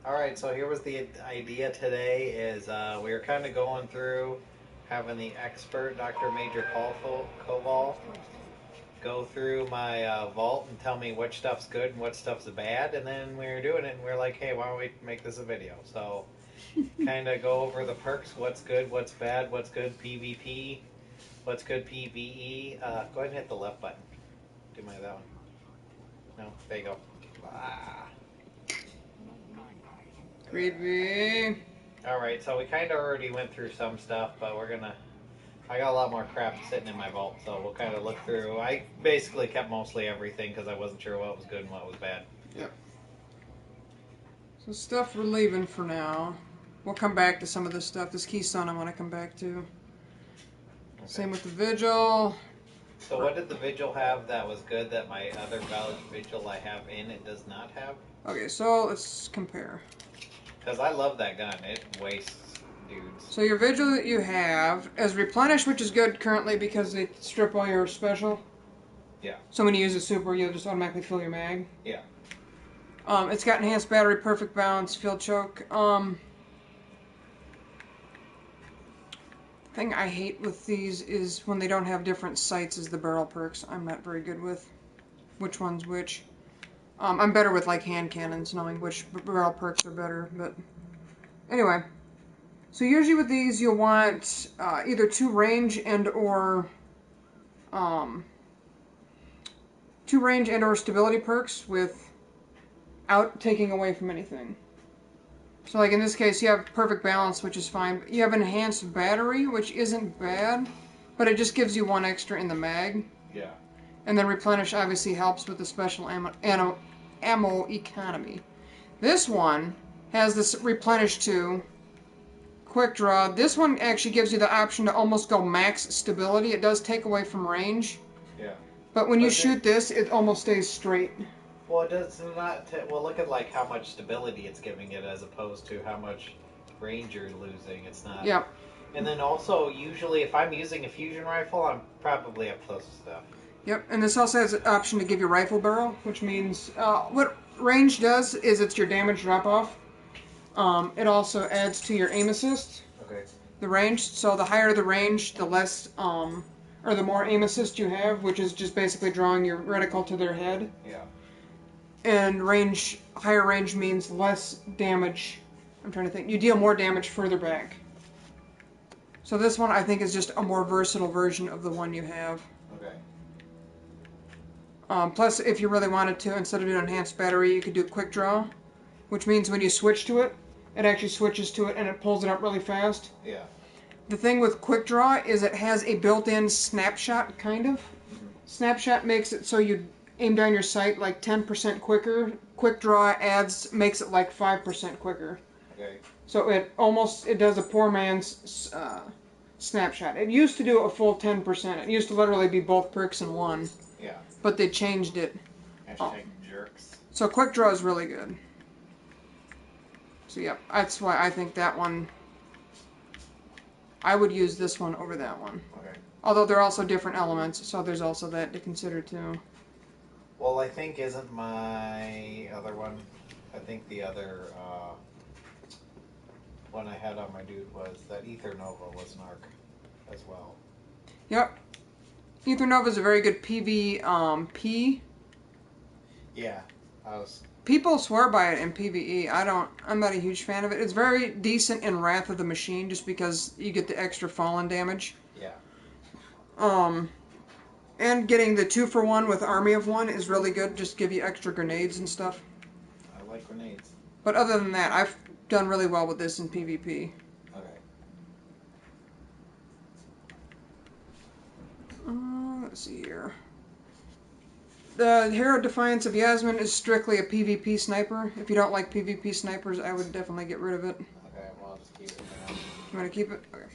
Alright, so here was the idea today is we were kind of going through having the expert, Dr. Major Koval, go through my vault and tell me which stuff's good and what stuff's bad. And then we were doing it and we are like, hey, why don't we make this a video? So kind of go over the perks, what's good, what's bad, what's good PvP, what's good PvE. Go ahead and hit the left button. Do my that one. No, there you go. Ah. Creepy. Alright, so we kind of already went through some stuff, but we're gonna. I got a lot more crap sitting in my vault, so we'll kind of look through. I basically kept mostly everything because I wasn't sure what was good and what was bad. Yep. So stuff we're leaving for now. We'll come back to some of this stuff. This Keystone I want to come back to. Okay. Same with the Vigil. So what did the Vigil have that was good that my other Vigil I have in it does not have? Okay, so let's compare. Because I love that gun. It wastes dudes. So your Vigil that you have is replenished, which is good currently because they strip all your special. Yeah. So when you use a super, you'll just automatically fill your mag. Yeah. It's got enhanced battery, perfect balance, field choke. Thing I hate with these is when they don't have different sights as the barrel perks. I'm not very good with which one's which. I'm better with like hand cannons, knowing which barrel perks are better. But anyway, so usually with these you'll want either 2 range and or 2 range and or stability perks without taking away from anything. So like in this case you have perfect balance, which is fine. You have enhanced battery, which isn't bad, but it just gives you 1 extra in the mag. Yeah. And then replenish obviously helps with the special ammo economy. This one has this replenish 2, quick draw. This one actually gives you the option to almost go max stability. It does take away from range. Yeah. But when you shoot this, it almost stays straight. Well, it does not. Well, look at like how much stability it's giving it as opposed to how much range you're losing. It's not. Yep. And then also, usually, if I'm using a fusion rifle, I'm probably up close to stuff. Yep, and this also has an option to give you rifle barrel, which means what range does is it's your damage drop off. It also adds to your aim assist. Okay. The range, so the higher the range, the less or the more aim assist you have, which is just basically drawing your reticle to their head. Yeah. And higher range means less damage. I'm trying to think. You deal more damage further back. So this one I think is just a more versatile version of the one you have. Okay. Plus, if you really wanted to, instead of doing enhanced battery, you could do quick draw, which means when you switch to it, it actually switches to it and it pulls it up really fast. Yeah. The thing with quick draw is it has a built-in snapshot, kind of. Snapshot makes it so you aim down your sight like 10% quicker. Quick draw makes it like 5% quicker. Okay. So it does a poor man's snapshot. It used to do a full 10%. It used to literally be both perks in one. Yeah. But they changed it. Hashtag jerks. So quick draw is really good. So yeah, that's why I think that one, I would use this one over that one. Okay. Although they're also different elements, so there's also that to consider too. Well, I think isn't my other one. I think the other one I had on my dude was that Ether Nova was an arc as well. Yep. Ether Nova is a very good PvP. Yeah, I was. People swear by it in PvE. I'm not a huge fan of it. It's very decent in Wrath of the Machine just because you get the extra fallen damage. Yeah. And getting the 2-for-1 with Army of One is really good. Just give you extra grenades and stuff. I like grenades. But other than that, I've done really well with this in PvP. Okay. Let's see here. The Hero Defiance of Yasmin is strictly a PvP sniper. If you don't like PvP snipers, I would definitely get rid of it. Okay, well, I'll just keep it now. You want to keep it? Okay.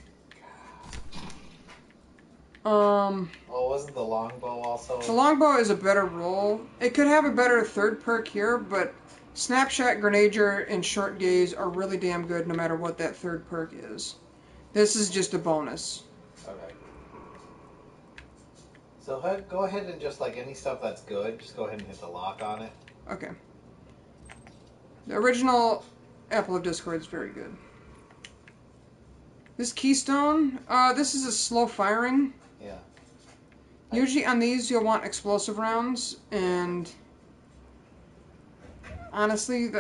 Well, wasn't the longbow also? The longbow is a better roll. It could have a better third perk here, but Snapshot, Grenadier, and Short Gaze are really damn good no matter what that third perk is. This is just a bonus. Okay. So go ahead and just like any stuff that's good, just go ahead and hit the lock on it. Okay. The original Apple of Discord is very good. This Keystone, this is a slow firing. Yeah. Usually on these you'll want explosive rounds, and honestly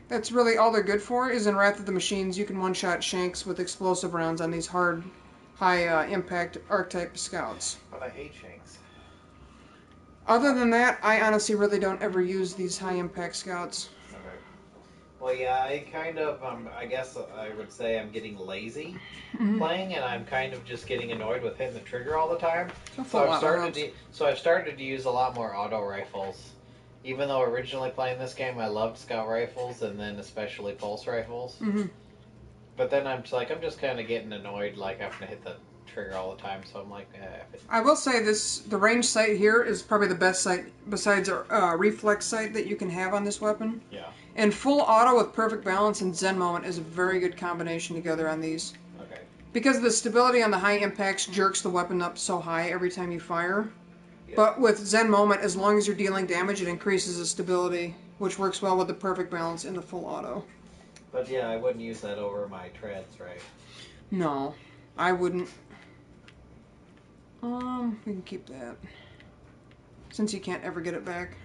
that's really all they're good for. Is in Wrath of the Machines you can one-shot Shanks with explosive rounds on these hard, high impact archetype scouts. But I hate Shanks. Other than that, I honestly really don't ever use these high impact scouts. Okay. Well, yeah, I kind of, I guess I would say I'm getting lazy playing, and I'm kind of just getting annoyed with hitting the trigger all the time. So I've started to use a lot more auto rifles. Even though originally playing this game I loved scout rifles and then especially pulse rifles. But then I'm just kind of getting annoyed like having to hit the trigger all the time. So I'm like, I will say the range sight here is probably the best sight besides a reflex sight that you can have on this weapon. Yeah. And full auto with perfect balance and Zen Moment is a very good combination together on these. Okay. Because the stability on the high impacts jerks the weapon up so high every time you fire. Yeah. But with Zen Moment, as long as you're dealing damage, it increases the stability, which works well with the perfect balance in the full auto. But yeah, I wouldn't use that over my treads, right? No, I wouldn't. We can keep that. Since you can't ever get it back.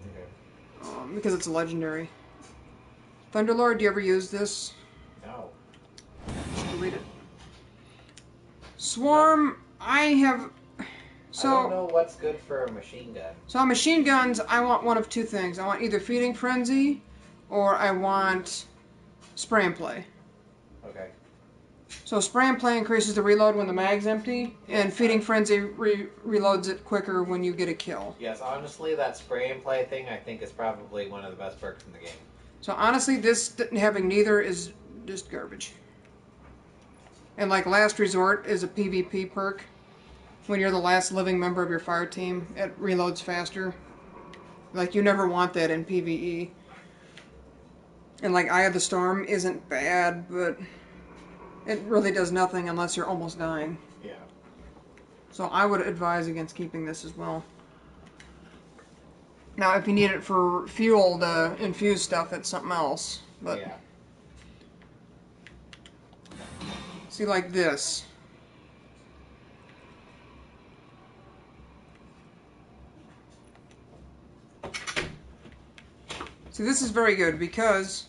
Okay. Because it's a legendary. Thunderlord, do you ever use this? No. Delete it. Swarm, I have... So, I don't know what's good for a machine gun. So on machine guns, I want one of two things. I want either Feeding Frenzy, or I want Spray and Play. Okay. So Spray and Play increases the reload when the mag's empty, and Feeding Frenzy reloads it quicker when you get a kill. Yes, honestly, that Spray and Play thing I think is probably one of the best perks in the game. So honestly, this having neither is just garbage. And like Last Resort is a PvP perk. When you're the last living member of your fire team, it reloads faster. Like, you never want that in PvE. And like Eye of the Storm isn't bad, but it really does nothing unless you're almost dying. Yeah. So I would advise against keeping this as well. Now, if you need it for fuel to infuse stuff, it's something else. But yeah. See, like this. See, this is very good because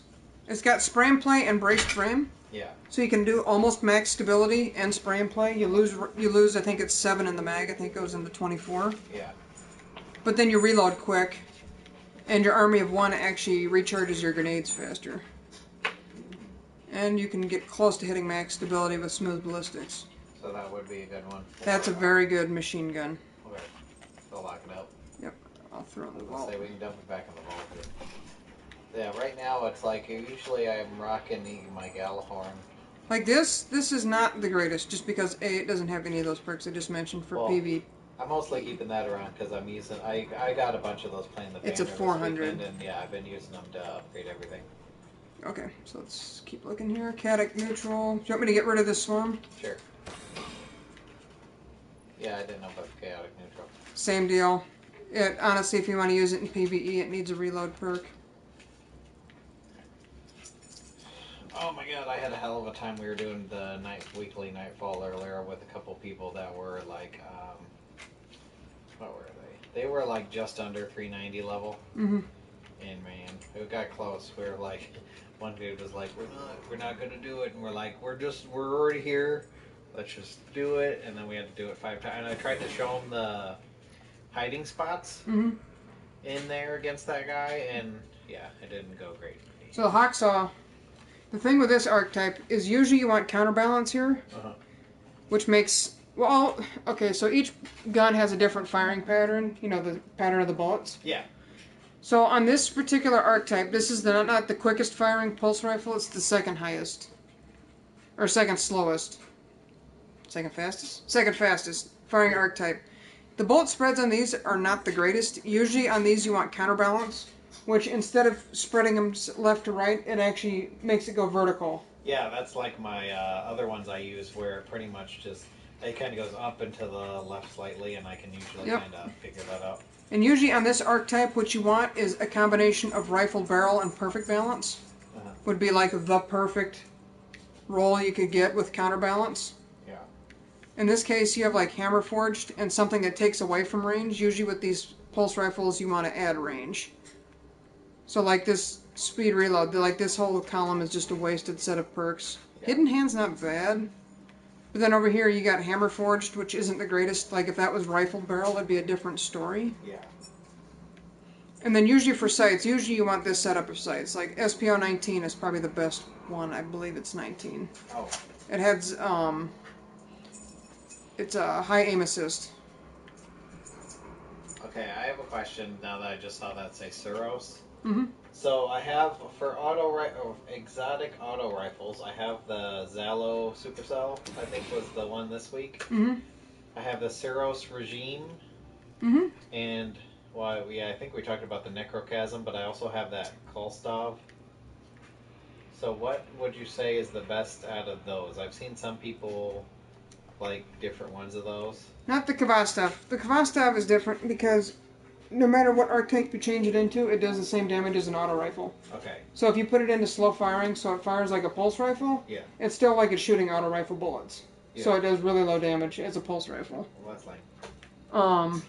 it's got Spray and Play and Braced Frame. Yeah. So you can do almost max stability and Spray and Play. You lose. I think it's 7 in the mag. I think it goes into 24. Yeah. But then you reload quick, and your army of 1 actually recharges your grenades faster. And you can get close to hitting max stability with smooth ballistics. So that would be a good one. That's a very good machine gun. Okay. So lock it up. Yep. I'll throw it in the Let's vault. say we can dump it back in the vault here. Yeah, right now it's like usually I'm rocking my Galahorn. Like this is not the greatest, just because A, it doesn't have any of those perks I just mentioned for PV. I'm mostly keeping that around because I'm using. I got a bunch of those playing the. It's a Banner this 400. weekend, and yeah, I've been using them to upgrade everything. Okay, so let's keep looking here. Chaotic neutral. Do you want me to get rid of this swarm? Sure. Yeah, I didn't know about the chaotic neutral. Same deal. It honestly, if you want to use it in PvE, it needs a reload perk. Oh my god, I had a hell of a time. We were doing the weekly Nightfall earlier with a couple people that were like, what were they? They were like just under 390 level. Mm-hmm. And man, it got close. We were like, one dude was like, we're not gonna do it, and we're like, we're already here. Let's just do it. And then we had to do it 5 times. And I tried to show him the hiding spots in there against that guy, and yeah, it didn't go great. So the Hawksaw. The thing with this archetype is usually you want counterbalance here, which makes, well, okay, so each gun has a different firing pattern, you know, the pattern of the bullets. Yeah. So on this particular archetype, this is not the quickest firing pulse rifle, it's the second highest. Or second slowest. Second fastest? Second fastest firing archetype. The bullet spreads on these are not the greatest. Usually on these you want counterbalance, which instead of spreading them left to right, it actually makes it go vertical. Yeah, that's like my other ones I use where it pretty much just, it kind of goes up and to the left slightly, and I can usually kind of figure that out. And usually on this archetype, what you want is a combination of rifle barrel and perfect balance. would be like the perfect roll you could get with counterbalance. Yeah. In this case, you have like hammer forged and something that takes away from range. Usually with these pulse rifles, you want to add range. So like this speed reload, like this whole column is just a wasted set of perks. Yeah. Hidden Hand's not bad. But then over here you got hammer forged, which isn't the greatest. Like if that was rifle barrel, it'd be a different story. Yeah. And then usually for sights, usually you want this setup of sights. Like SPO 19 is probably the best one. I believe it's 19. Oh. It has it's a high aim assist. Okay, I have a question now that I just saw that say Suros. Mm-hmm. So I have for exotic auto rifles, I have the Zalo Supercell. I think was the one this week. Mm-hmm. I have the Suros Regime, Mm-hmm. and well, yeah, I think we talked about the Necrochasm, but I also have that Kolstov. So what would you say is the best out of those? I've seen some people like different ones of those. Not the Kvastov. The Kvastov is different because no matter what archetype you change it into, it does the same damage as an auto rifle. Okay. So if you put it into slow firing, so it fires like a pulse rifle, Yeah. it's still like it's shooting auto rifle bullets. Yeah. So it does really low damage as a pulse rifle. Well, that's like.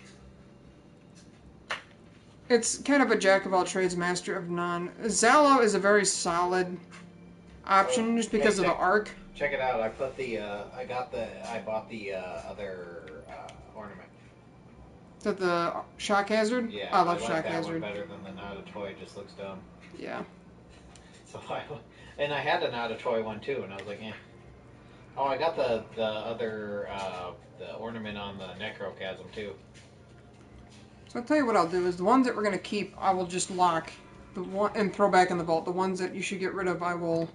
It's kind of a jack of all trades, master of none. Zalo is a very solid option just because of the arc. Check it out. I put the. I bought the other ornament. Is that the Shock Hazard? Yeah. I love like Shock that Hazard. One better than the not a toy. It just looks dumb. Yeah. So I had an not a toy one too, and I was like, eh. Oh, I got the other the ornament on the Necrochasm too. So I'll tell you what I'll do is the ones that we're gonna keep, I will just lock the one and throw back in the vault. The ones that you should get rid of, I will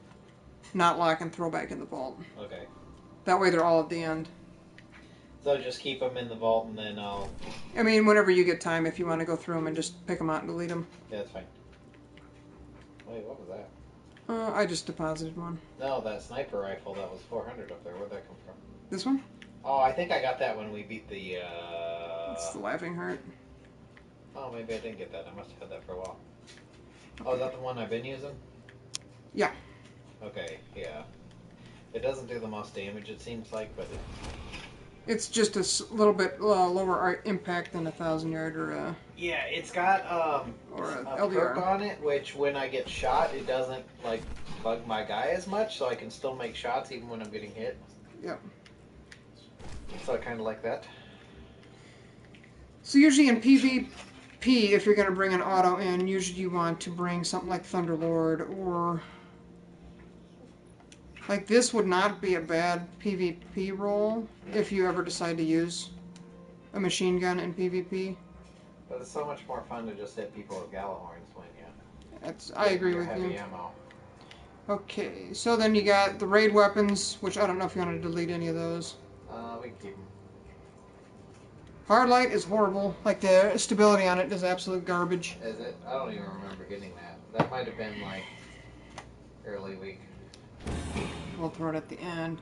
not lock and throw back in the vault. Okay. That way they're all at the end. So just keep them in the vault, and then I'll. I mean, whenever you get time, if you want to go through them and just pick them out and delete them. Yeah, that's fine. Wait, what was that? I just deposited one. No, that sniper rifle that was 400 up there. Where'd that come from? This one? Oh, I think I got that when we beat the. It's the Laughing Heart. Oh, maybe I didn't get that. I must have had that for a while. Oh, is that the one I've been using? Yeah. Okay, yeah. It doesn't do the most damage, it seems like, but It's just a little bit lower impact than a 1,000-yard or a... yeah, it's got or a a LDR. perk on it, which when I get shot, it doesn't like bug my guy as much, so I can still make shots even when I'm getting hit. Yep. So I kind of like that. So usually in PvP, if you're going to bring an auto in, usually you want to bring something like Thunderlord or... Like this would not be a bad PvP roll if you ever decide to use a machine gun in PvP. But it's so much more fun to just hit people with Galahorns when you. I agree your with heavy you. ammo. Okay, so then you got the raid weapons, which I don't know if you want to delete any of those. We can keep them. Hardlight is horrible. Like the stability on it is absolute garbage. Is it? I don't even remember getting that. That might have been like early week. We'll throw it at the end.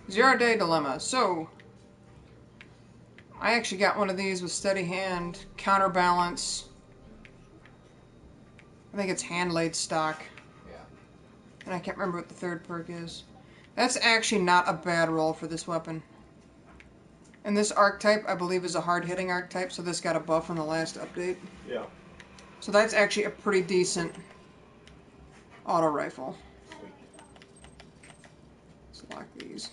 0-Day Dilemma. So, I actually got one of these with steady hand, counterbalance. I think it's hand laid stock. Yeah. And I can't remember what the third perk is. That's actually not a bad roll for this weapon. And this archetype, I believe, is a hard-hitting archetype, so this got a buff in the last update. Yeah. So that's actually a pretty decent auto rifle. Let's lock these.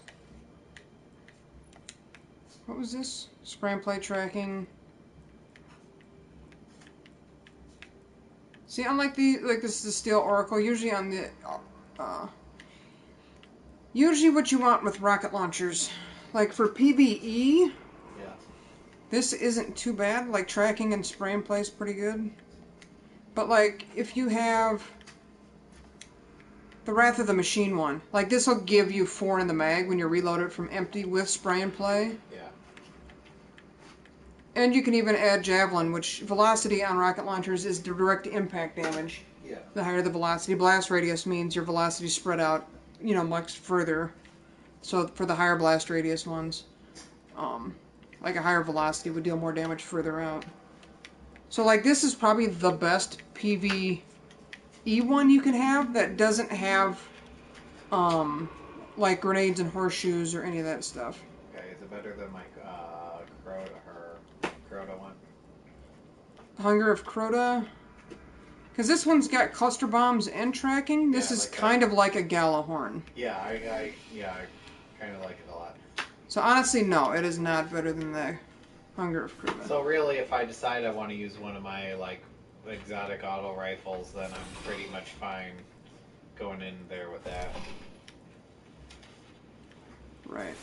What was this? Spray and play tracking. See, unlike this is the Steel Oracle, usually on the usually what you want with rocket launchers, like for PvE, Yeah. this isn't too bad. Like tracking and spray and play is pretty good. But like if you have the Wrath of the Machine one, like this will give you 4 in the mag when you reload it from empty with spray and play. Yeah. And you can even add Javelin, which velocity on rocket launchers is direct impact damage. Yeah. The higher the velocity. Blast radius means your velocity spread out, you know, much further. So for the higher blast radius ones, like a higher velocity would deal more damage further out. So like this is probably the best PvP E1 you can have that doesn't have like grenades and horseshoes or any of that stuff. Okay, is it better than my Crota one? Hunger of Crota. Because this one's got cluster bombs and tracking. This Yeah, is like kind that. of like a Galahorn. Yeah, I kind of like it a lot. So honestly, no, it is not better than the Hunger of Crota. So really, if I decide I want to use one of my like exotic auto rifles, then I'm pretty much fine going in there with that. Right.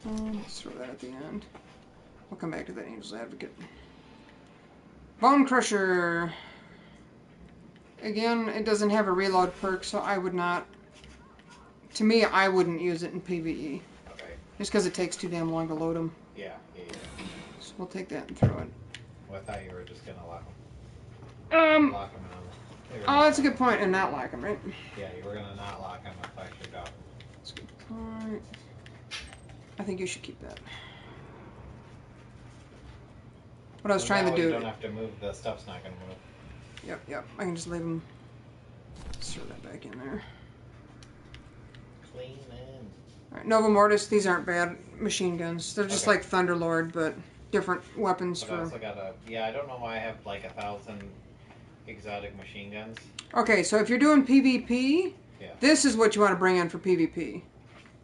Let's throw that at the end. We'll come back to that Angel's Advocate. Bone Crusher. Again, it doesn't have a reload perk, so I would not... To me, I wouldn't use it in PvE. Okay. Just because it takes too damn long to load them. Yeah. So we'll take that and throw it. Well, I thought you were just gonna lock them. Lock them in. Oh, that's a good point, and not lock them, right? Yeah, you were gonna not lock them if I should go. That's a good point. I think you should keep that. What I was trying to do... You don't have to move. The stuff's not gonna move. Yep. I can just leave them... Throw that back in there. Clean in. Alright, Nova Mortis, these aren't bad machine guns. They're just like Thunderlord, but different weapons But I also got a... Yeah, I don't know why I have like 1,000 exotic machine guns. Okay, so if you're doing PvP, Yeah. this is what you want to bring in for PvP.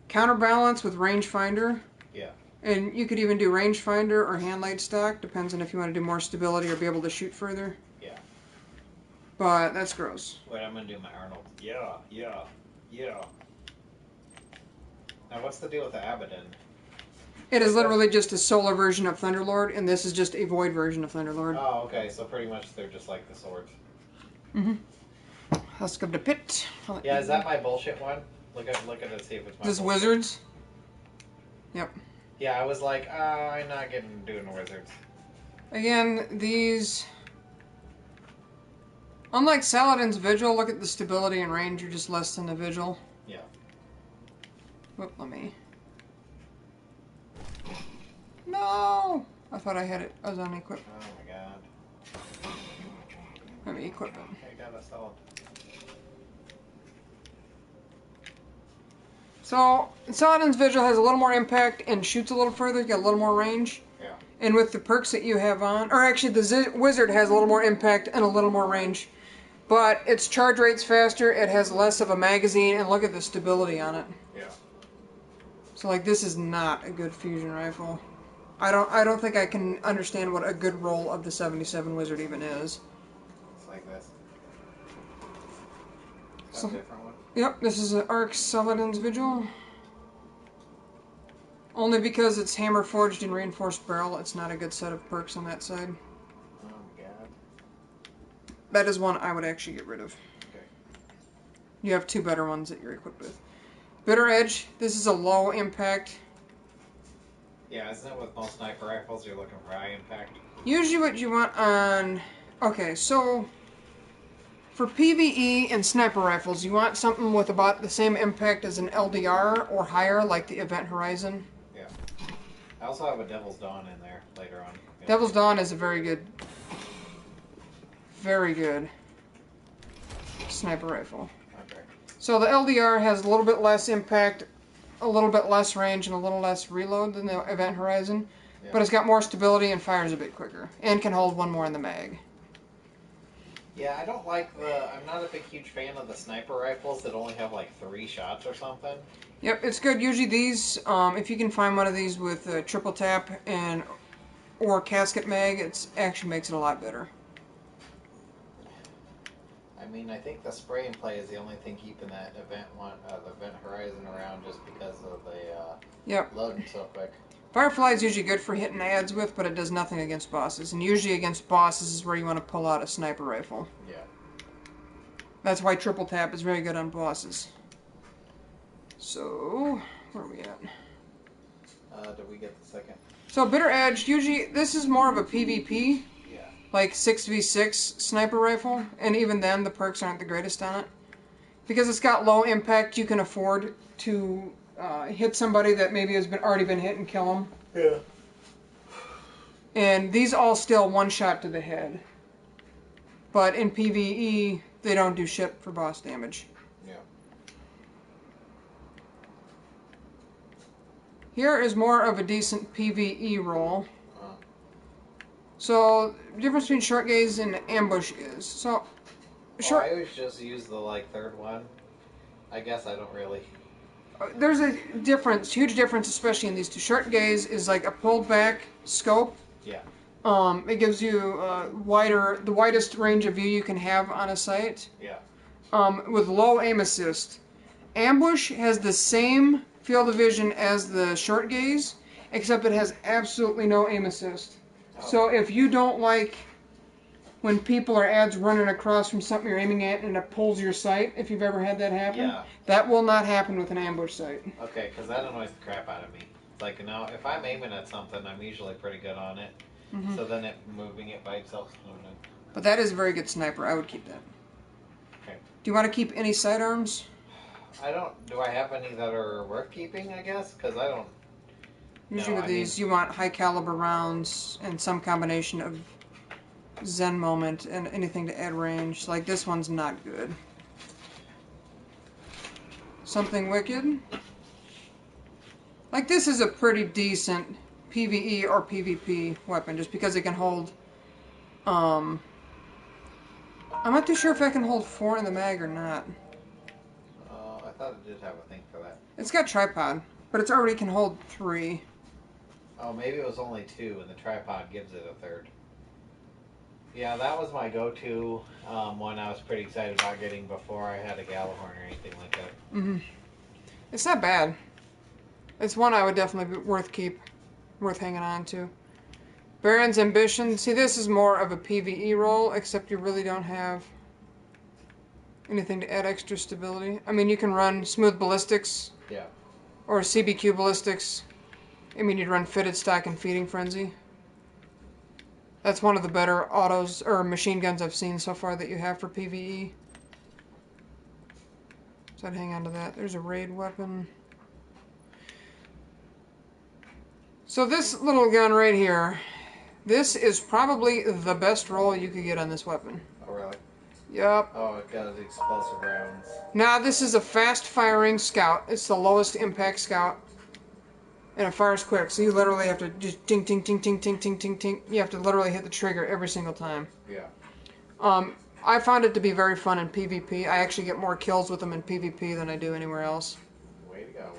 Counterbalance with rangefinder. Yeah. And you could even do rangefinder or hand laid stock, depends on if you want to do more stability or be able to shoot further. Yeah. But that's gross. Wait, I'm gonna do my Arnold. Yeah. Now, what's the deal with the Abaddon? It is literally just a solar version of Thunderlord, and this is just a void version of Thunderlord. Oh, okay. So pretty much they're just like the swords. Husk of the Pit. Yeah, is that my bullshit one? Look at it, see if it's my This bullshit. Wizards? Yep. Yeah, I was like, I'm not doing wizards. Again, these... Unlike Saladin's Vigil, look at the stability and range are just less than the Vigil. Yeah. Whoop, let me... No! I thought I had it. I was on equip. Oh my god. Let me equip it. I got a solid. So, Saladin's Vigil has a little more impact and shoots a little further, got a little more range. Yeah. And with the perks that you have on, or actually the Wizard has a little more impact and a little more range. But its charge rate's faster, it has less of a magazine, and look at the stability on it. Yeah. So like this is not a good fusion rifle. I don't think I can understand what a good roll of the 77 Wizard even is. It's like this. Is So- that a different one? Yep, this is an Arc Saladin's Vigil. Only because it's hammer forged and reinforced barrel, it's not a good set of perks on that side. Oh my god. That is one I would actually get rid of. Okay. You have two better ones that you're equipped with. Bitter Edge, this is a low impact. Yeah, isn't it with most sniper rifles you're looking for high impact? Usually what you want on... Okay, so... For PvE and sniper rifles, you want something with about the same impact as an LDR or higher, like the Event Horizon. Yeah. I also have a Devil's Dawn in there later on. Yeah. Devil's Dawn is a very good sniper rifle. Okay. So the LDR has a little bit less impact, a little bit less range, and a little less reload than the Event Horizon. Yeah. But it's got more stability and fires a bit quicker. And can hold one more in the mag. Yeah, I don't like I'm not a big huge fan of the sniper rifles that only have like 3 shots or something. Yep, it's good. Usually these, if you can find one of these with triple tap and or casket mag, it actually makes it a lot better. I mean, I think the spray and play is the only thing keeping that the Event Horizon around, just because of the Yep. loading so quick. Firefly is usually good for hitting ads with, but it does nothing against bosses. And usually against bosses is where you want to pull out a sniper rifle. Yeah. That's why triple tap is very good on bosses. So, where are we at? Did we get the second? So Bitter Edge, usually this is more of a PvP, Yeah. like 6v6 sniper rifle, and even then the perks aren't the greatest on it. Because it's got low impact, you can afford to hit somebody that maybe has already been hit and kill them. Yeah. And these all still one shot to the head. but in PvE, they don't do shit for boss damage. Yeah. Here is more of a decent PvE roll. Uh, So, the difference between short gaze and ambush is, so, short, I always just use the like third one. I guess I don't really. there's a difference, huge difference, especially in these two. Short gaze is like a pulled back scope. Yeah. It gives you the widest range of view you can have on a sight. Yeah. With low aim assist. Ambush has the same field of vision as the short gaze, except it has absolutely no aim assist. Oh. So if you don't like when people or ads running across from something you're aiming at and it pulls your sight, if you've ever had that happen, Yeah. that will not happen with an ambush sight. Okay, because that annoys the crap out of me. Like, you know, if I'm aiming at something, I'm usually pretty good on it. Mm-hmm. So then it moving it by itself. But that is a very good sniper. I would keep that. Okay. Do you want to keep any sidearms? I don't. Do I have any that are worth keeping? I guess because I don't. Usually No, with I these, you want high caliber rounds and some combination of Zen moment and anything to add range. Like this one's not good. Something wicked. Like this is a pretty decent PvE or PvP weapon, just because it can hold. I'm not too sure if I can hold 4 in the mag or not. I thought it did have a thing for that. It's got tripod, but it already can hold 3. Oh, maybe it was only 2, and the tripod gives it a third. Yeah, that was my go-to one. I was pretty excited about getting before I had a Gallahorn or anything like that. Mm-hmm. It's not bad. It's one I would definitely be worth hanging on to. Baron's Ambition. See, this is more of a PvE role, except you really don't have anything to add extra stability. I mean, you can run Smooth Ballistics. Yeah. Or CBQ Ballistics. I mean, you'd run Fitted Stock and Feeding Frenzy. That's one of the better autos, or machine guns I've seen so far that you have for PvE. So I'd hang on to that. There's a raid weapon. So this little gun right here, this is probably the best roll you could get on this weapon. Oh, really? Yep. Oh, it got explosive rounds. Now this is a fast-firing scout. It's the lowest impact scout. And it fires quick, so you literally have to just ting, ting, ting, ting, ting, ting, ting, ting. You have to literally hit the trigger every single time. Yeah. I found it to be very fun in PvP. I actually get more kills with them in PvP than I do anywhere else. Way to go.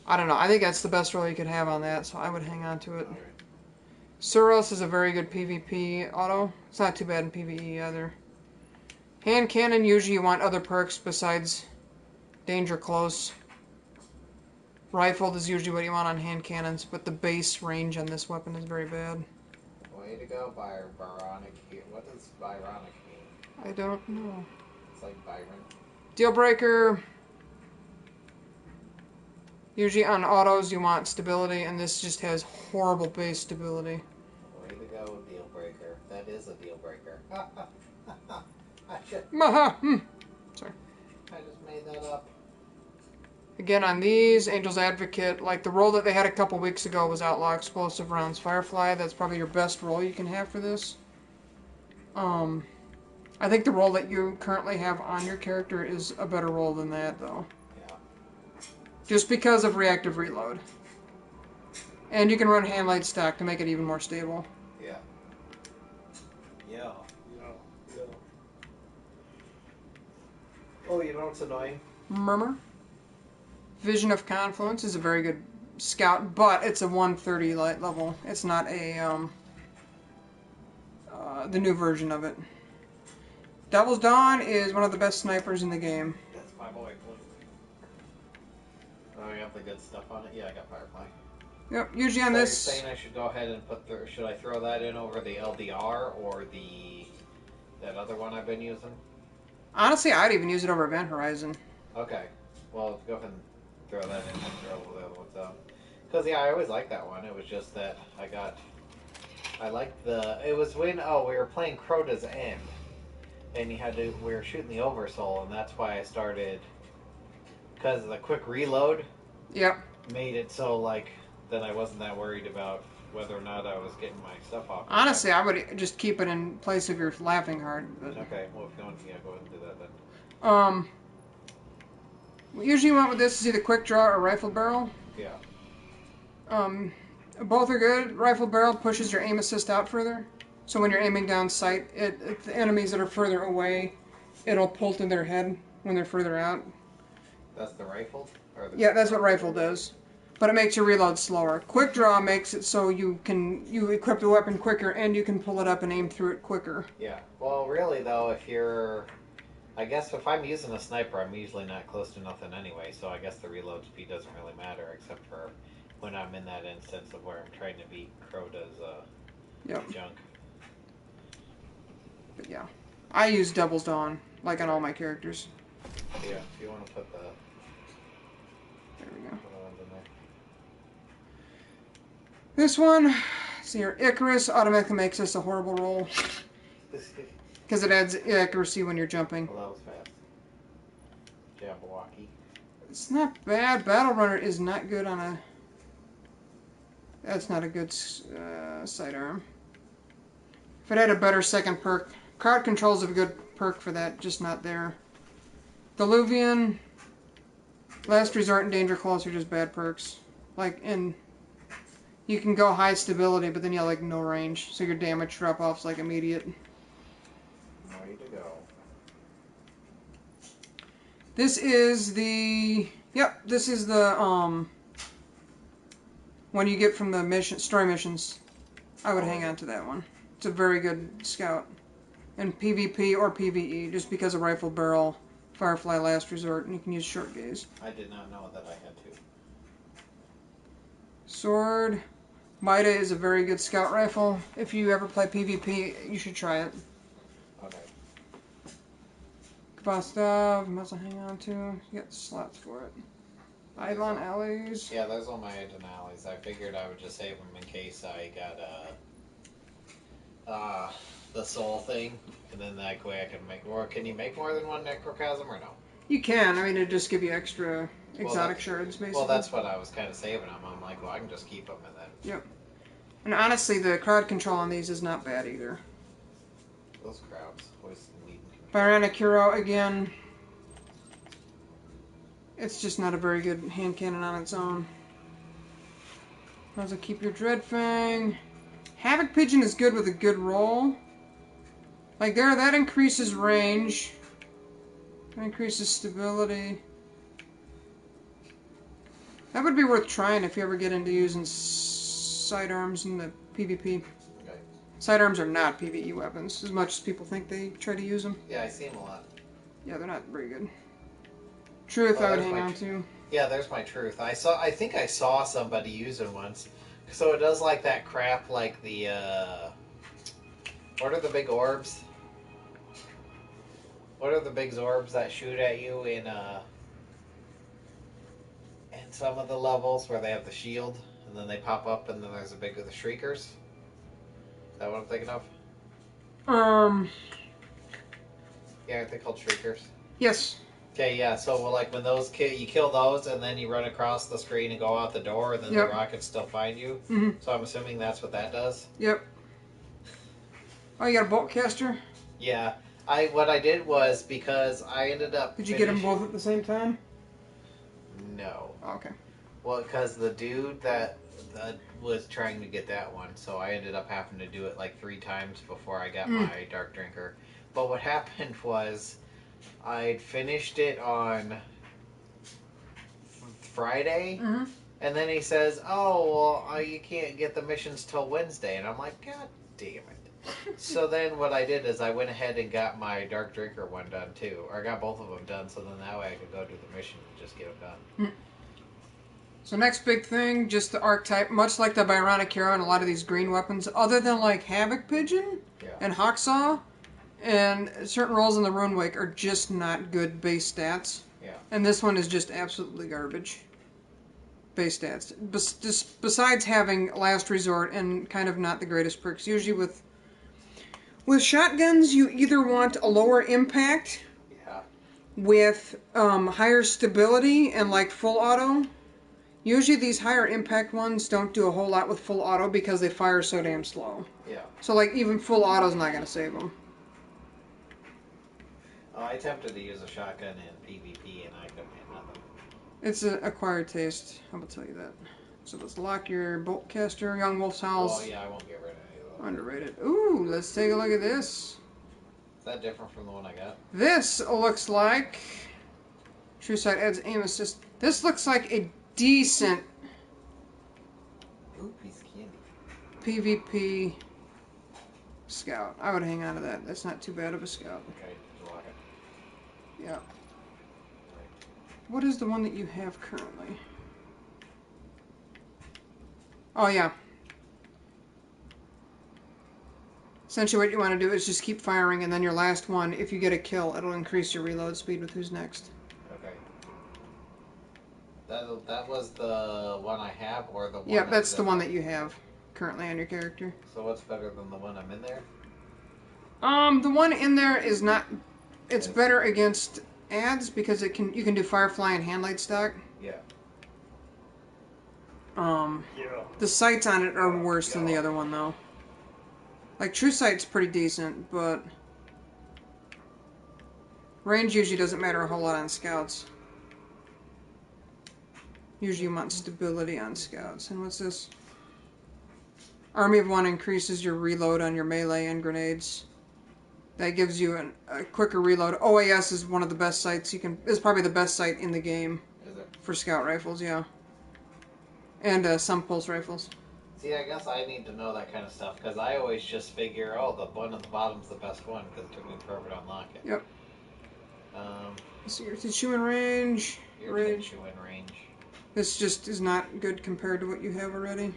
I don't know. I think that's the best roll you could have on that, so I would hang on to it. All right. Suros is a very good PvP auto. It's not too bad in PvE either. Hand cannon, usually you want other perks besides danger close. Rifled is usually what you want on hand cannons, but the base range on this weapon is very bad. Way to go, Byronic. What does Byronic mean? I don't know. It's like Byron. Deal breaker. Usually on autos you want stability, and this just has horrible base stability. Way to go, deal breaker. That is a deal breaker. Sorry. I just made that up. Again, on these, Angel's Advocate, like the roll that they had a couple weeks ago was Outlaw Explosive Rounds Firefly. That's probably your best roll you can have for this. I think the roll that you currently have on your character is a better roll than that, though. Yeah. Just because of reactive reload. And you can run hand light stock to make it even more stable. Yeah. Yeah. Oh, you know what's annoying? Murmur. Vision of Confluence is a very good scout, but it's a 130 light level. It's not a the new version of it. Devil's Dawn is one of the best snipers in the game. That's my boy. Oh, you have the good stuff on it? Yeah, I got Firefly. Yep, usually on So this... you're saying I should go ahead and put the... Should I throw that in over the LDR or that other one I've been using? Honestly, I'd even use it over Event Horizon. Okay. Well, go ahead and throw that in and throw the other ones out. Because, yeah, I always liked that one. It was just that I liked it was when, we were playing Crota's End. And we were shooting the Oversoul, and that's why I started, because the quick reload Yep. made it so, like, that I wasn't that worried about whether or not I was getting my stuff off. Honestly, I would just keep it in place of your laughing heart. But, Okay, well, if you want, yeah, go ahead and do that then. What usually you want with this is either quick draw or rifle barrel. Yeah. Both are good. Rifle barrel pushes your aim assist out further. So when you're aiming down sight, the enemies that are further away, it'll pull to their head when they're further out. That's the rifle? Or the Yeah, that's what rifle does. But it makes your reload slower. Quick draw makes it so you equip the weapon quicker and you can pull it up and aim through it quicker. Yeah. Well, really, though, if you're... I guess if I'm using a sniper, I'm usually not close to nothing anyway, so I guess the reload speed doesn't really matter, except for when I'm in that instance of where I'm trying to beat Crota's junk. But yeah. I use Devil's Dawn, like on all my characters. Yeah, if you want to put the... There we go. Put the ones in there. This one, see here, Icarus automatically makes this a horrible roll. Because it adds accuracy when you're jumping. Well, that was fast. Jabberwocky. It's not bad. Battle Runner is not good on a... That's not a good sidearm. If it had a better second perk... Crowd Control's a good perk for that, just not there. Diluvian, Last Resort, and Danger Close are just bad perks. You can go high stability, but then you have, like, no range. So your damage drop-off's, like, immediate. Ready to go. This is the... Yep, this is the, one you get from the story missions. I would hang on to that one. It's a very good scout. In PvP or PvE, just because of Rifle Barrel, Firefly Last Resort, and you can use Short Gaze. I did not know that I had to. Sword. Mida is a very good scout rifle. If you ever play PvP, you should try it. Okay. Kvastav, must hang on to. You got the slots for it. Eidolon Allies. Yeah, those are my Eidolon Allies. I figured I would just save them in case I got the soul thing, and then that way I can make more. Can you make more than one Necrochasm or no? You can. I mean, it just give you extra exotic shards, basically. Well, that's what I was kind of saving them. I'm like, well, I can just keep them and then. Yep. And honestly, the crowd control on these is not bad either. Those crowds always need control. Byronic Hero, again, it's just not a very good hand cannon on its own. Also, keep your Dreadfang. Havoc Pigeon is good with a good roll. Like there, that increases range. That increases stability. That would be worth trying if you ever get into using sidearms in the PvP. Okay. Sidearms are not PvE weapons, as much as people think they try to use them. Yeah, I see them a lot. Yeah, they're not very good. Truth, I would hang on to. Yeah, there's my truth. I think I saw somebody use it once. So it does like that crap, like the what are the big orbs? What are the big orbs that shoot at you in some of the levels where they have the shield and then they pop up and then there's a big of the shriekers? Is that what I'm thinking of? Yeah, aren't they called shriekers? Yes. Okay, yeah. So well, like when those you kill those and then you run across the screen and go out the door, and then the rockets still find you. Mm-hmm. So I'm assuming that's what that does. Yep. Oh, you got a bolt caster? Yeah. What I did was because I ended up. Did you get them both at the same time? No. Oh, okay. Well, because the dude that was trying to get that one, so I ended up having to do it like 3 times before I got my Dark Drinker. But what happened was, I'd finished it on Friday, and then he says, "Oh, well, you can't get the missions till Wednesday," and I'm like, "God damn it!" So then what I did is I went ahead and got my Dark Drinker one done too, or I got both of them done, so then that way I could go do the mission and just get them done. So next big thing, just the archetype, much like the Byronic Hero and a lot of these green weapons, other than like Havoc Pigeon and Hawksaw, and certain rolls in the Runewake are just not good base stats. Yeah. And this one is just absolutely garbage. Base stats. Besides having Last Resort and kind of not the greatest perks. Usually with shotguns, you either want a lower impact with higher stability and like full auto. Usually these higher impact ones don't do a whole lot with full auto because they fire so damn slow. Yeah. So like even full auto's not gonna save them. I attempted to use a shotgun in PvP and I couldn't hit nothing. It's an acquired taste. I will tell you that. So let's lock your bolt caster. Young Wolf's Howls. Oh yeah, I won't get rid of any of those. Underrated. Ooh, let's take a look at this. Is that different from the one I got? This looks like True Sight adds aim assist. This looks like a decent Ooh, piece of candy. PvP scout. I would hang on to that. That's not too bad of a scout. Okay, just lock it. Yeah. What is the one that you have currently? Oh, yeah. Essentially what you want to do is just keep firing, and then your last one, if you get a kill, it'll increase your reload speed with who's next. Okay. That was the one I have, or the one? Yep, that's the one that you have currently on your character. So what's better than the one I'm in there? The one in there is not... It's better against ads because you can do Firefly and Handlight stock. Yeah. The sights on it are worse than the other one, though. Like, True Sight's pretty decent, but range usually doesn't matter a whole lot on scouts. Usually you want stability on scouts. And what's this? Army of One increases your reload on your melee and grenades. That gives you a quicker reload. OAS is one of the best sights you can... is probably the best sight in the game. Is it? For scout rifles, yeah. And some pulse rifles. See, I guess I need to know that kind of stuff, because I always just figure, oh, the one at the bottom's the best one, because it took me forever to unlock it. Yep. So your Tetsuan range. Your Tetsuan range. This just is not good compared to what you have already.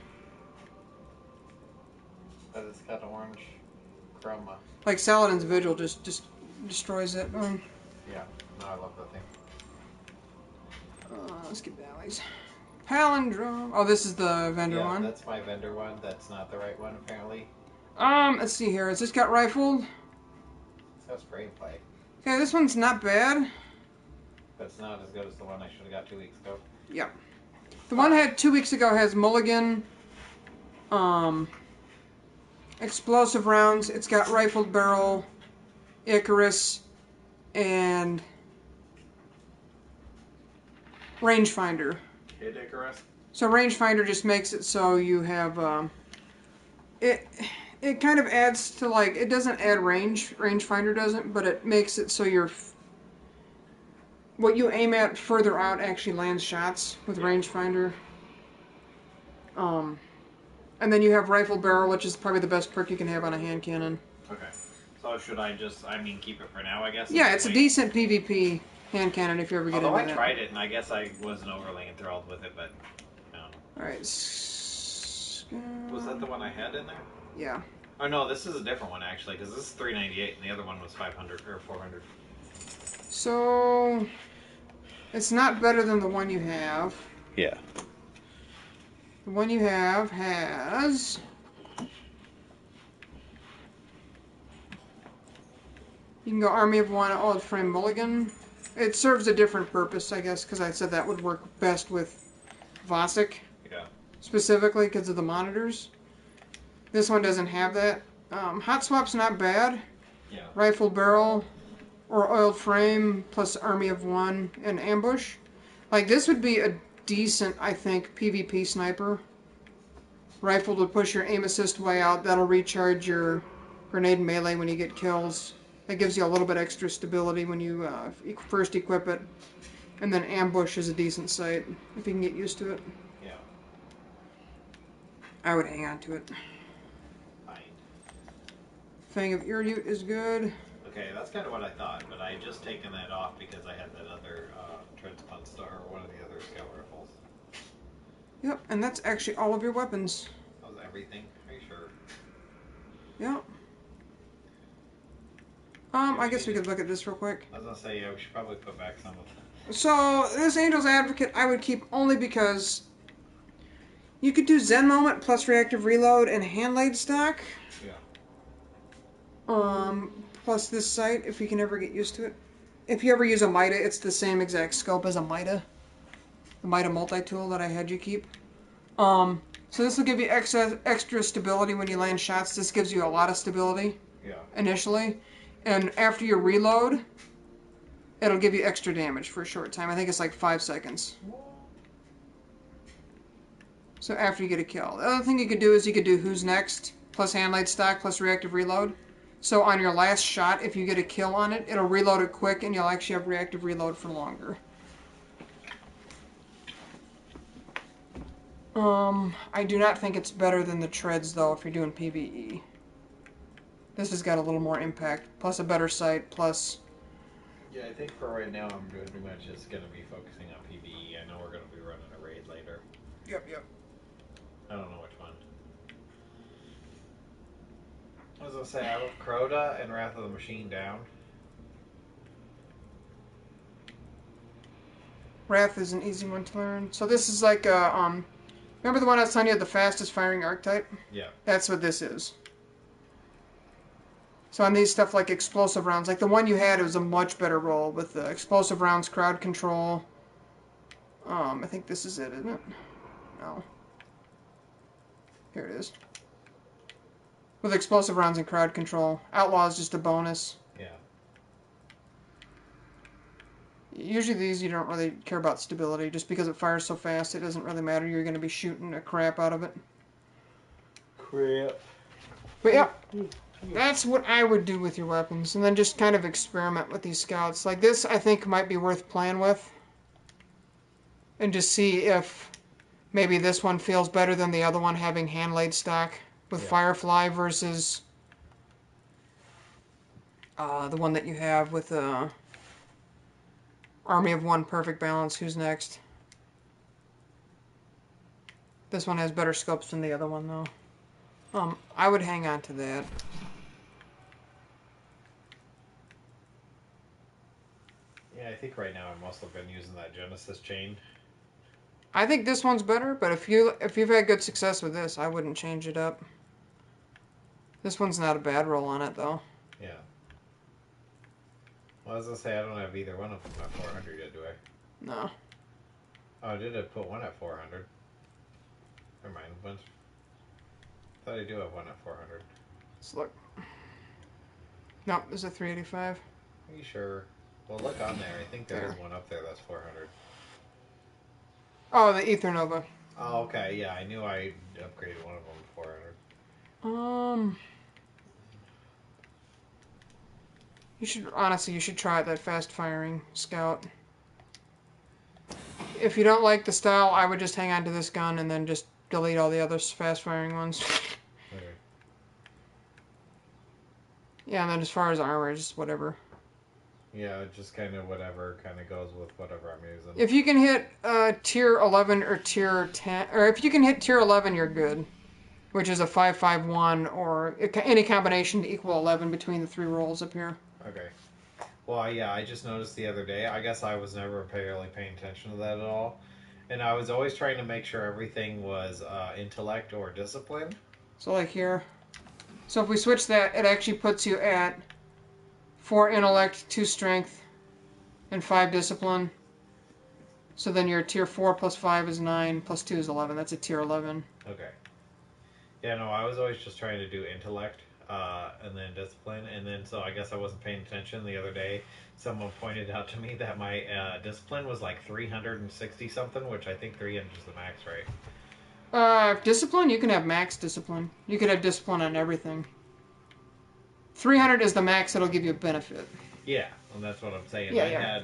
But it's got orange chroma. Like Saladin's Vigil just destroys it. Yeah, no, I love that thing. Let's get Valleys. Palindrome. Oh, this is the vendor one. Yeah, that's my vendor one. That's not the right one, apparently. Let's see here. Has this got rifled? It's got spray and play. Okay, this one's not bad. But it's not as good as the one I should have got 2 weeks ago. Yep. The one I had 2 weeks ago has mulligan, explosive rounds. It's got rifled barrel, Icarus, and rangefinder. Hit Icarus? So rangefinder just makes it so you have it kind of adds to, like, it doesn't add rangefinder doesn't, but it makes it so what you aim at further out actually lands shots with rangefinder. And then you have rifle barrel, which is probably the best perk you can have on a hand cannon. Okay. So should I just, keep it for now, I guess? Yeah, it's a decent PvP hand cannon if you ever get into that. Although I tried it, and I guess I wasn't overly enthralled with it, but, Alright. Was that the one I had in there? Yeah. Oh, no, this is a different one, actually, because this is $398, and the other one was $500, or $400. So, it's not better than the one you have. Yeah. The one you have has... You can go Army of One, Old Frame Mulligan. It serves a different purpose, I guess, because I said that would work best with Vosik. Yeah. Specifically because of the monitors. This one doesn't have that. Hot Swap's not bad. Yeah. Rifle barrel or oiled frame plus Army of One and ambush. Like, this would be a decent, I think, PvP sniper. Rifle to push your aim assist way out. That'll recharge your grenade melee when you get kills. That gives you a little bit extra stability when you first equip it. And then ambush is a decent sight, if you can get used to it. Yeah. I would hang on to it. Fine. Fang of Iriute is good. Okay, that's kind of what I thought, but I had just taken that off because I had that other Transpont Star, or one of the other scout rifles. Yep, and that's actually all of your weapons. That was everything? Are you sure? Yep. I guess we could look at this real quick. I was gonna say, yeah, we should probably put back some of them. So, this Angel's Advocate I would keep only because you could do Zen Moment plus Reactive Reload and Handlaid stock. Yeah. Plus this sight, if you can ever get used to it. If you ever use a Mida, it's the same exact scope as a Mida. the Mida multi-tool that I had you keep. So this will give you extra stability when you land shots. This gives you a lot of stability initially. And after you reload, it'll give you extra damage for a short time. I think it's like 5 seconds. So after you get a kill. The other thing you could do is you could do Who's Next, plus hand light stock, plus reactive reload. So on your last shot, if you get a kill on it, it'll reload it quick and you'll actually have reactive reload for longer. I do not think it's better than the treads though if you're doing PvE. This has got a little more impact, plus a better sight, plus... Yeah, I think for right now I'm pretty much just going to be focusing on PvE. I know we're going to be running a raid later. Yep. I don't know which one. I was going to say, I have Crota and Wrath of the Machine down. Wrath is an easy one to learn. So this is like a, remember the one I was telling you, the fastest firing archetype? Yeah. That's what this is. So on these stuff like explosive rounds, like the one you had, it was a much better roll with the explosive rounds, crowd control. I think this is it, isn't it? No. Here it is. With explosive rounds and crowd control. Outlaw is just a bonus. Yeah. Usually these you don't really care about stability. Just because it fires so fast, it doesn't really matter. You're going to be shooting the crap out of it. Crap. But yeah, that's what I would do with your weapons. And then just kind of experiment with these scouts. Like this, I think might be worth playing with. And just see if maybe this one feels better than the other one having hand-laid stock with Firefly versus the one that you have with Army of One, Perfect Balance. Who's Next? This one has better scopes than the other one, though. I would hang on to that. Yeah, I think right now I must have been using that Genesis chain. I think this one's better, but if you've had good success with this, I wouldn't change it up. This one's not a bad roll on it, though. Yeah. Well, I was going to say, I don't have either one of them at 400 yet, do I? No. Oh, I did put one at 400. Never mind. I thought I do have one at 400. Let's look. Nope, there's a 385. Are you sure? Well, look on there. I think there is one up there that's 400. Oh, the Ether Nova. Oh, okay. Yeah, I knew I upgraded one of them to 400. You should try that fast firing scout. If you don't like the style, I would just hang on to this gun and then just delete all the other fast firing ones. Okay. Yeah, and then as far as armor, just whatever. Yeah, just kind of whatever kind of goes with whatever I'm using. If you can hit tier 11 or tier 10, or if you can hit tier 11, you're good. Which is a 551 or any combination to equal 11 between the three rolls up here. Okay. Well, yeah, I just noticed the other day. I guess I was never really paying attention to that at all. And I was always trying to make sure everything was intellect or discipline. So like here. So if we switch that, it actually puts you at 4 intellect, 2 strength, and 5 discipline. So then your tier 4 plus 5 is 9, plus 2 is 11. That's a tier 11. Okay. Yeah, no, I was always just trying to do intellect and then discipline. And then, so I guess I wasn't paying attention the other day. Someone pointed out to me that my discipline was like 360 something, which I think 300 is the max, right? Discipline, you can have max discipline. You could have discipline on everything. 300 is the max that'll give you a benefit. Yeah, and that's what I'm saying. Yeah,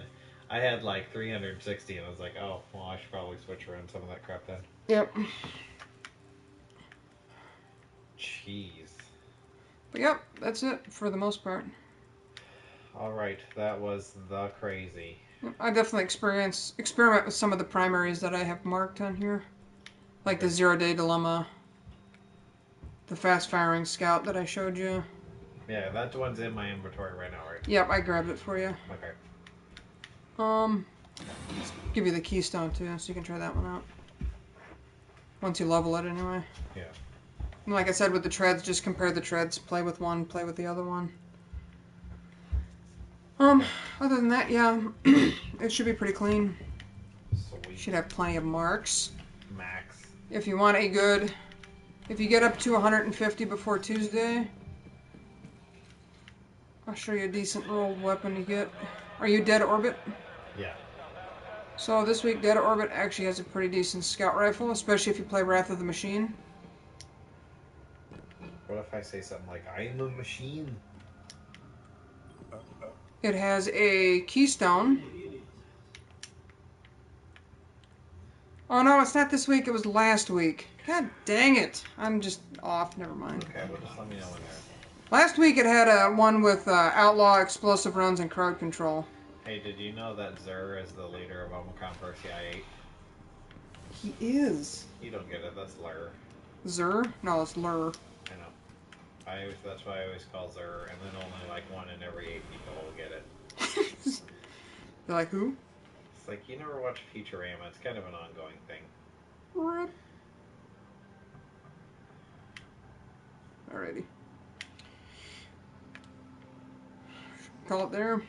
I had like 360, and I was like, oh, well, I should probably switch around some of that crap then. Yep. Jeez. But yep, that's it for the most part. All right, that was the crazy. I definitely experiment with some of the primaries that I have marked on here. Like the 0-Day Dilemma, the fast-firing scout that I showed you. Yeah, that one's in my inventory right now, right? Yep, I grabbed it for you. Okay. Let's give you the Keystone too, so you can try that one out. Once you level it, anyway. Yeah. And like I said with the treads, just compare the treads. Play with one, play with the other one. Other than that, yeah, it should be pretty clean. Sweet. Should have plenty of marks. Max. If you want a good... If you get up to 150 before Tuesday, I'll show you a decent rolled weapon to get. Are you Dead Orbit? Yeah. So this week, Dead Orbit actually has a pretty decent scout rifle, especially if you play Wrath of the Machine. What if I say something like, I'm a machine? It has a keystone. Oh no, it's not this week, it was last week. God dang it. I'm just off, never mind. Okay, well just let me know when they're... Last week it had a one with outlaw explosive runs and crowd control. Hey, did you know that Zur is the leader of Omicron Persei 8? He is. You don't get it, that's Lur. Zur? No, it's Lur. I know. That's why I always call Zur, and then only like 1 in every 8 people will get it. They're like, who? It's like, you never watch Futurama, it's kind of an ongoing thing. Rip. Alrighty. Call it there.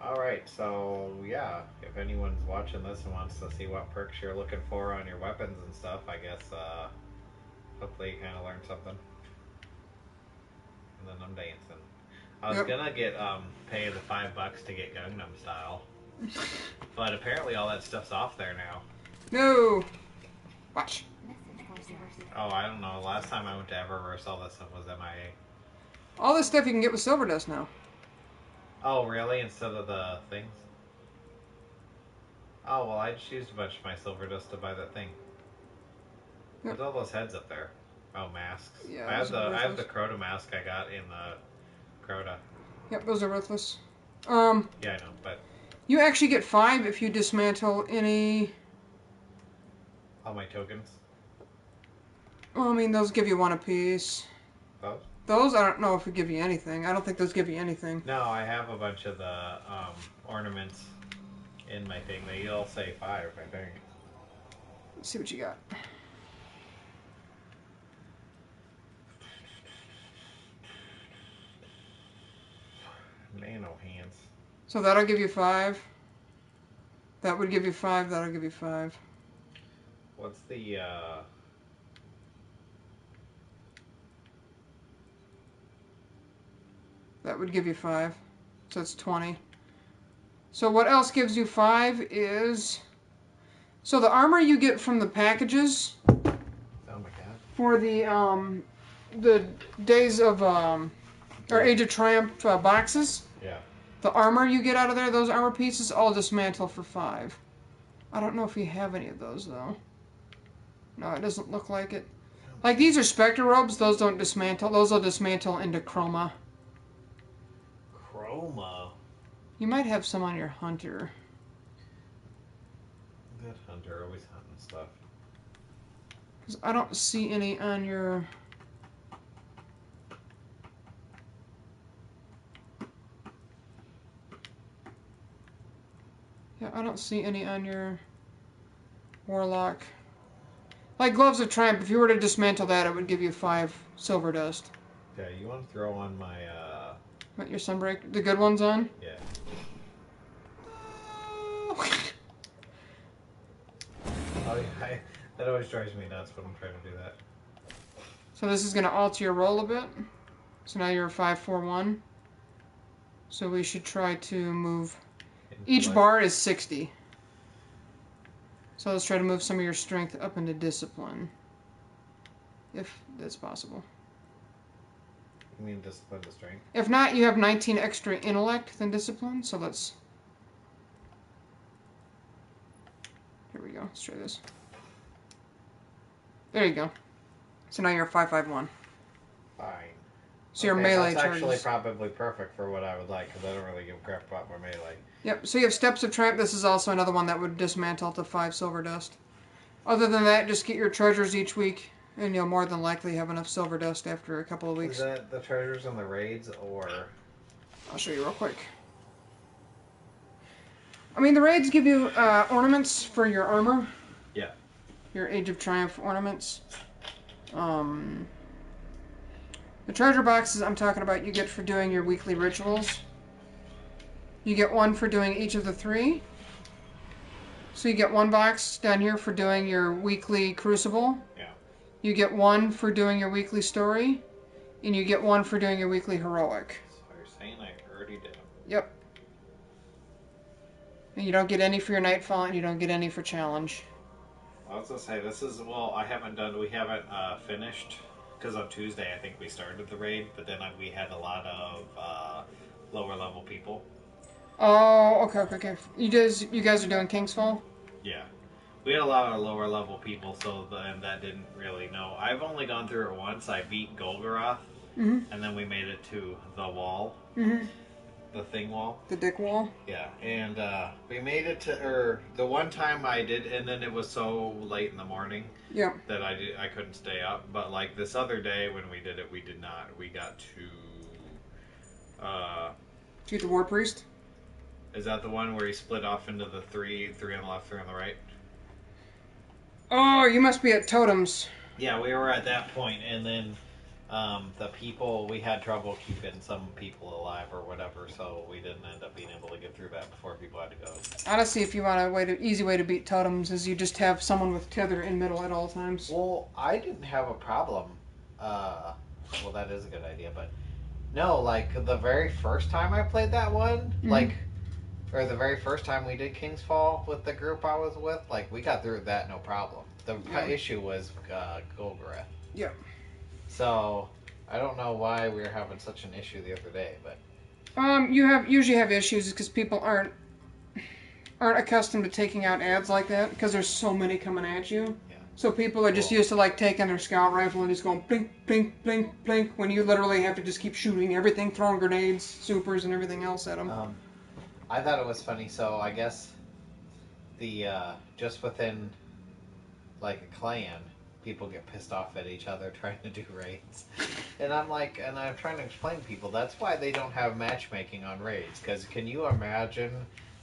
Alright, so yeah, if anyone's watching this and wants to see what perks you're looking for on your weapons and stuff, I guess, hopefully you kind of learned something. And then I'm dancing. I was gonna get, pay the $5 to get Gangnam Style. But apparently all that stuff's off there now. No! Watch. Oh, I don't know. Last time I went to Eververse, all that stuff was MIA. All this stuff you can get with Silver Dust now. Oh, really? Instead of the things? Oh, well, I just used a bunch of my Silver Dust to buy that thing. Yep. There's all those heads up there. Oh, masks. Yeah, I those are have the worthless. Crota mask I got in the Crota. Yep, those are worthless. Yeah, I know, but You actually get 5 if you dismantle any... all my tokens. Well, I mean, those give you 1 apiece. Those? Those, I don't know if it give you anything. I don't think those give you anything. No, I have a bunch of the ornaments in my thing. They all say 5, I think. Let's see what you got. Nano hands. So that'll give you 5. That would give you 5. That'll give you 5. What's the, That would give you 5. So that's 20. So what else gives you 5 is... So the armor you get from the packages oh my god. for the Days of, or Age of Triumph boxes, Yeah. the armor you get out of there, those armor pieces, all dismantle for 5. I don't know if you have any of those, though. No, it doesn't look like it. Like, these are Spectre robes, those don't dismantle. Those will dismantle into Chroma. Chroma. You might have some on your Hunter. That hunter always hunting stuff. Because I don't see any on your... Yeah, I don't see any on your Warlock. Like Gloves of Triumph, if you were to dismantle that, it would give you 5 Silver Dust. Yeah, you want to throw on my, What, your Sunbreak? The good ones on? yeah. Oh, yeah, that always drives me nuts when I'm trying to do that. So this is going to alter your roll a bit. So now you're a 5-4-1. So we should try to move... Each bar is 60. So let's try to move some of your strength up into discipline. If that's possible. You mean discipline to strength? If not, you have 19 extra intellect than discipline, so let's... Here we go, let's try this. There you go. So now you're a 5-5-1. Fine. So your melee that's charges. actually probably perfect for what I would like, because I don't really give a crap about my melee. Yep, so you have Steps of Triumph. This is also another one that would dismantle to 5 Silver Dust. Other than that, just get your treasures each week, and you'll more than likely have enough Silver Dust after a couple of weeks. Is that the treasures and the raids, or... I'll show you real quick. I mean, the raids give you ornaments for your armor. Yeah. Your Age of Triumph ornaments. The treasure boxes I'm talking about you get for doing your weekly rituals. You get 1 for doing each of the 3. So you get 1 box down here for doing your weekly Crucible. Yeah. You get 1 for doing your weekly story. And you get 1 for doing your weekly heroic. So you're saying I already did them. Yep. And you don't get any for your Nightfall, and you don't get any for challenge. I was gonna say I haven't finished because on Tuesday I think we started the raid, but then we had a lot of lower level people. Oh, okay. You guys are doing Kingsfall? Yeah, we had a lot of lower level people, and that didn't really know. I've only gone through it once. I beat Golgoroth, and then we made it to the wall, the thing wall. The dick wall? Yeah, and we made it the one time I did, and then it was so late in the morning that I couldn't stay up. But like this other day when we did it, we did not. We got To the War Priest? is that the one where he split off into the three on the left, 3 on the right? Oh, you must be at Totems. Yeah, we were at that point, and then the people, we had trouble keeping some people alive or whatever, so we didn't end up being able to get through that before people had to go. Honestly, if you want easy way to beat Totems is you just have someone with tether in middle at all times. Well, I didn't have a problem. Well, that is a good idea, but no, like the very first time I played that one, or the very first time we did King's Fall with the group I was with, like we got through that no problem. The issue was Golgoroth. Yeah. So I don't know why we were having such an issue the other day, but you usually have issues because people aren't accustomed to taking out ads like that because there's so many coming at you. yeah. So people are just used to like taking their scout rifle and just going blink, blink, blink, blink when you literally have to just keep shooting everything, throwing grenades, supers, and everything else at them. I thought it was funny. So I guess the just within like a clan, people get pissed off at each other trying to do raids, and I'm trying to explain to people that's why they don't have matchmaking on raids. Because can you imagine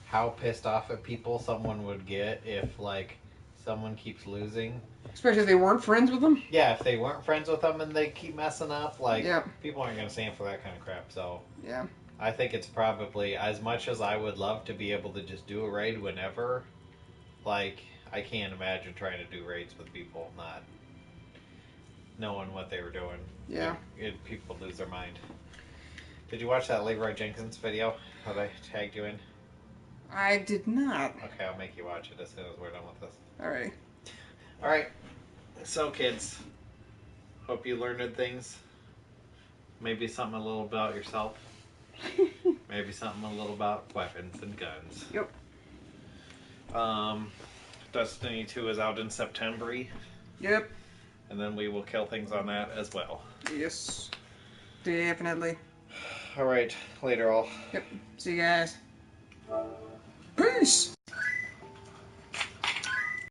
how pissed off at people someone would get if like someone keeps losing? Especially if they weren't friends with them. Yeah, if they weren't friends with them and they keep messing up, like people aren't gonna stand for that kind of crap. So yeah. I think it's probably, as much as I would love to be able to just do a raid whenever, like, I can't imagine trying to do raids with people not knowing what they were doing. Yeah. People lose their mind. Did you watch that Leroy Jenkins video that I tagged you in? I did not. Okay, I'll make you watch it as soon as we're done with this. Alright. Alright, so kids, hope you learned things. Maybe something a little about yourself. Maybe something a little about weapons and guns. Yep. Destiny 2 is out in September. Yep. And then we will kill things on that as well. Yes. Definitely. Alright, later all. Yep. See you guys. Peace!